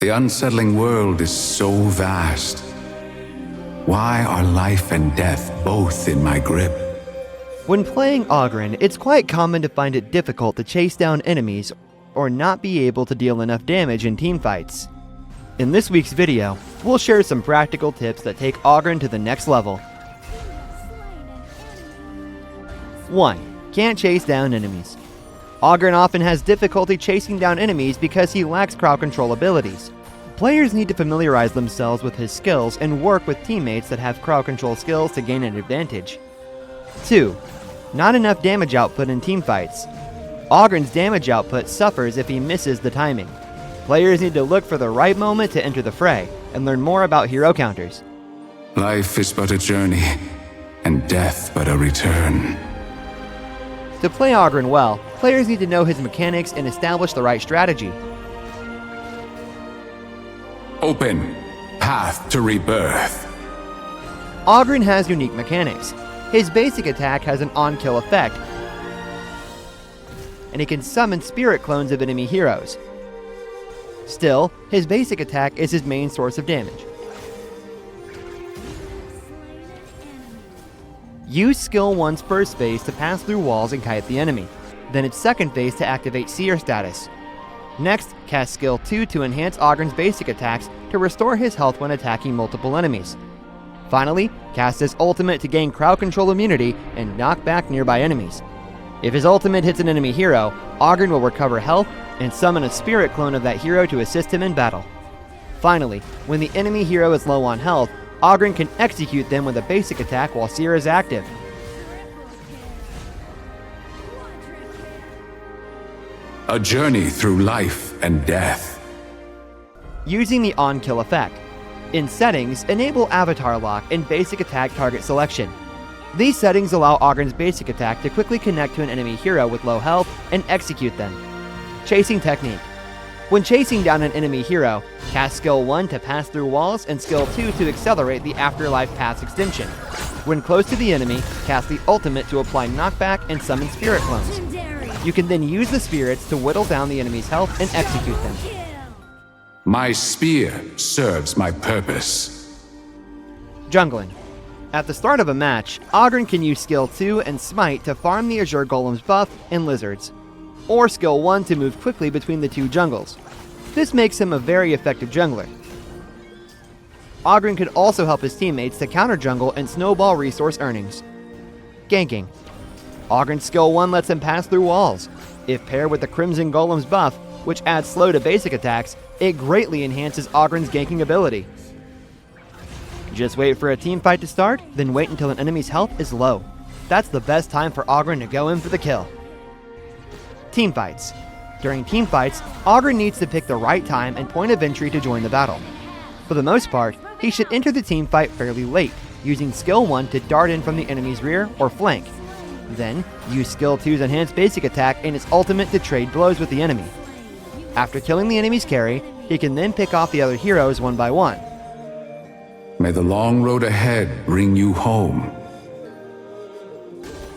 The unsettling world is so vast. Why are life and death both in my grip? When playing Augran, it's quite common to find it difficult to chase down enemies or not be able to deal enough damage in teamfights. In this week's video, we'll share some practical tips that take Augran to the next level. 1. Can't chase down enemies. Augran often has difficulty chasing down enemies because he lacks crowd control abilities. Players need to familiarize themselves with his skills and work with teammates that have crowd control skills to gain an advantage. 2. Not enough damage output in teamfights. Augran's damage output suffers if he misses the timing. Players need to look for the right moment to enter the fray and learn more about hero counters. Life is but a journey, and death but a return. To play Augran well, players need to know his mechanics and establish the right strategy. Open path to rebirth. Augran has unique mechanics. His basic attack has an on-kill effect, and he can summon spirit clones of enemy heroes. Still, his basic attack is his main source of damage. Use skill 1's first phase to pass through walls and kite the enemy, then its second phase to activate seer status. Next, cast skill 2 to enhance Augran's basic attacks to restore his health when attacking multiple enemies. Finally, cast his ultimate to gain crowd control immunity and knock back nearby enemies. If his ultimate hits an enemy hero, Augran will recover health and summon a spirit clone of that hero to assist him in battle. Finally, when the enemy hero is low on health, Augran can execute them with a basic attack while Seer is active. A journey through life and death. Using the on-kill effect. In settings, enable avatar lock and basic attack target selection. These settings allow Augran's basic attack to quickly connect to an enemy hero with low health and execute them. Chasing technique. When chasing down an enemy hero, cast skill 1 to pass through walls and skill 2 to accelerate the afterlife path's extension. When close to the enemy, cast the ultimate to apply knockback and summon spirit clones. You can then use the spirits to whittle down the enemy's health and execute them. My spear serves my purpose. Jungling. At the start of a match, Augran can use skill 2 and smite to farm the Azure Golem's buff and lizards, or skill 1 to move quickly between the two jungles. This makes him a very effective jungler. Augran could also help his teammates to counter jungle and snowball resource earnings. Ganking. Augran's skill 1 lets him pass through walls. If paired with the Crimson Golem's buff, which adds slow to basic attacks, it greatly enhances Augran's ganking ability. Just wait for a team fight to start, then wait until an enemy's health is low. That's the best time for Augran to go in for the kill. Teamfights. During teamfights, Augran needs to pick the right time and point of entry to join the battle. For the most part, he should enter the teamfight fairly late, using skill 1 to dart in from the enemy's rear or flank. Then, use skill 2's enhanced basic attack and its ultimate to trade blows with the enemy. After killing the enemy's carry, he can then pick off the other heroes one by one. May the long road ahead bring you home.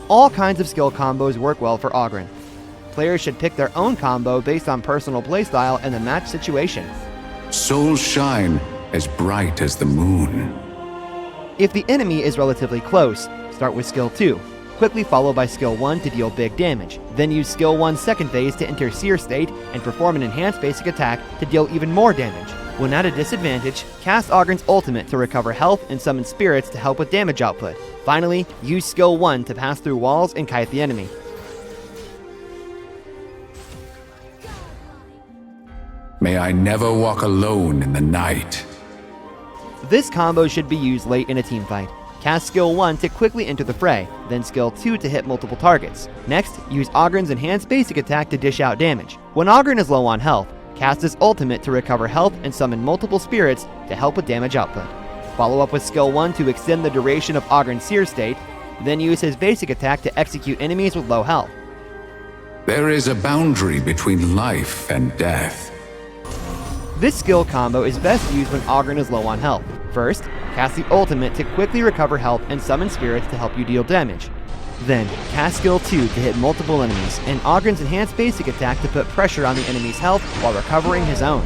All kinds of skill combos work well for Augran. Players should pick their own combo based on personal playstyle and the match situation. Souls shine as bright as the moon. If the enemy is relatively close, start with skill 2, quickly followed by skill 1 to deal big damage. Then use skill 1's second phase to enter Seer state and perform an enhanced basic attack to deal even more damage. When at a disadvantage, cast Augran's ultimate to recover health and summon spirits to help with damage output. Finally, use skill 1 to pass through walls and kite the enemy. May I never walk alone in the night. This combo should be used late in a teamfight. Cast skill 1 to quickly enter the fray, then skill 2 to hit multiple targets. Next, use Augran's enhanced basic attack to dish out damage. When Augran is low on health, cast his ultimate to recover health and summon multiple spirits to help with damage output. Follow up with skill 1 to extend the duration of Augran's Seer state, then use his basic attack to execute enemies with low health. There is a boundary between life and death. This skill combo is best used when Augran is low on health. First, cast the ultimate to quickly recover health and summon spirits to help you deal damage. Then, cast skill 2 to hit multiple enemies, and Augran's enhanced basic attack to put pressure on the enemy's health while recovering his own.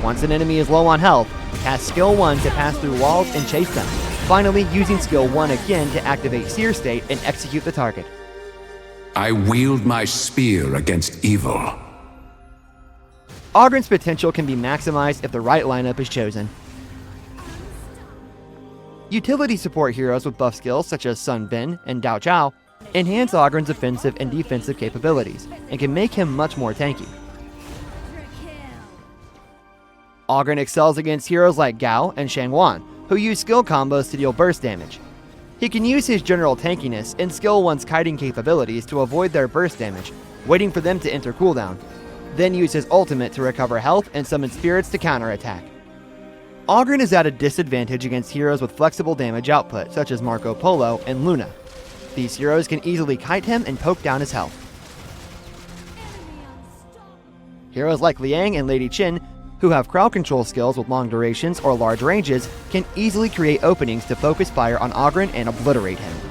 Once an enemy is low on health, cast skill 1 to pass through walls and chase them. Finally, using skill 1 again to activate Seer State and execute the target. I wield my spear against evil. Augran's potential can be maximized if the right lineup is chosen. Utility support heroes with buff skills such as Sun Bin and Dao Chao enhance Augran's offensive and defensive capabilities and can make him much more tanky. Augran excels against heroes like Gao and Shangwan, who use skill combos to deal burst damage. He can use his general tankiness and skill 1's kiting capabilities to avoid their burst damage, waiting for them to enter cooldown, then use his ultimate to recover health and summon spirits to counterattack. Augran is at a disadvantage against heroes with flexible damage output, such as Marco Polo and Luna. These heroes can easily kite him and poke down his health. Heroes like Liang and Lady Qin, who have crowd control skills with long durations or large ranges, can easily create openings to focus fire on Augran and obliterate him.